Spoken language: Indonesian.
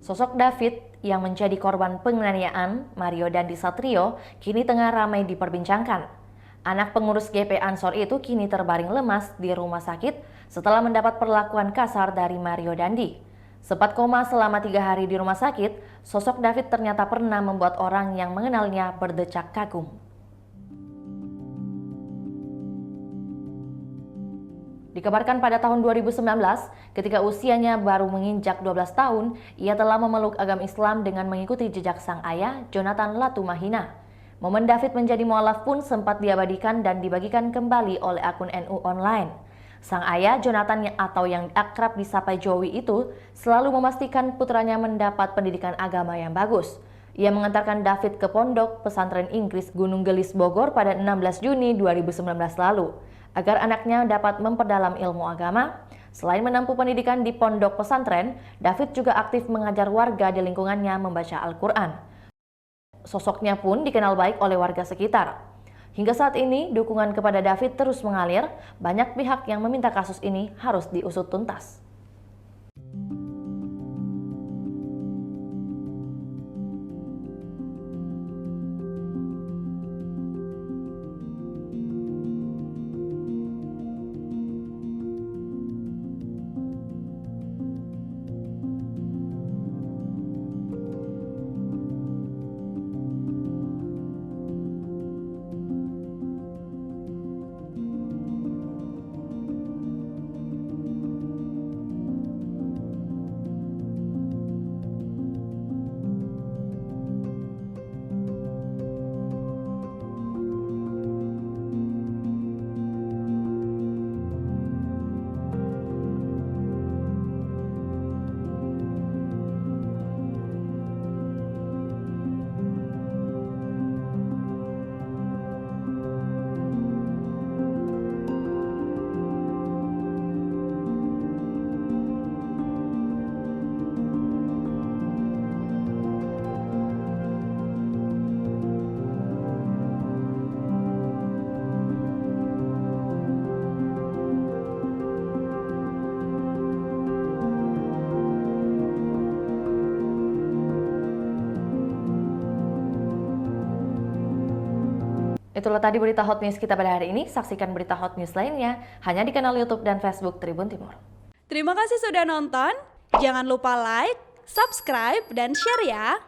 Sosok David yang menjadi korban penganiayaan Mario Dandi Satrio kini tengah ramai diperbincangkan. Anak pengurus GP Ansor itu kini terbaring lemas di rumah sakit setelah mendapat perlakuan kasar dari Mario Dandi. Sempat koma selama 3 hari di rumah sakit, sosok David ternyata pernah membuat orang yang mengenalnya berdecak kagum. Dikabarkan pada tahun 2019, ketika usianya baru menginjak 12 tahun, ia telah memeluk agama Islam dengan mengikuti jejak sang ayah, Jonathan Latumahina. Momen David menjadi mualaf pun sempat diabadikan dan dibagikan kembali oleh akun NU online. Sang ayah, Jonathan atau yang akrab disapa Joey itu, selalu memastikan putranya mendapat pendidikan agama yang bagus. Ia mengantarkan David ke pondok pesantren Inggris Gunung Gelis Bogor pada 16 Juni 2019 lalu. Agar anaknya dapat memperdalam ilmu agama, selain menempuh pendidikan di pondok pesantren, David juga aktif mengajar warga di lingkungannya membaca Al-Quran. Sosoknya pun dikenal baik oleh warga sekitar. Hingga saat ini, dukungan kepada David terus mengalir, banyak pihak yang meminta kasus ini harus diusut tuntas. Itulah tadi berita hot news kita pada hari ini. Saksikan berita hot news lainnya hanya di kanal YouTube dan Facebook Tribun Timur. Terima kasih sudah nonton. Jangan lupa like, subscribe, dan share ya.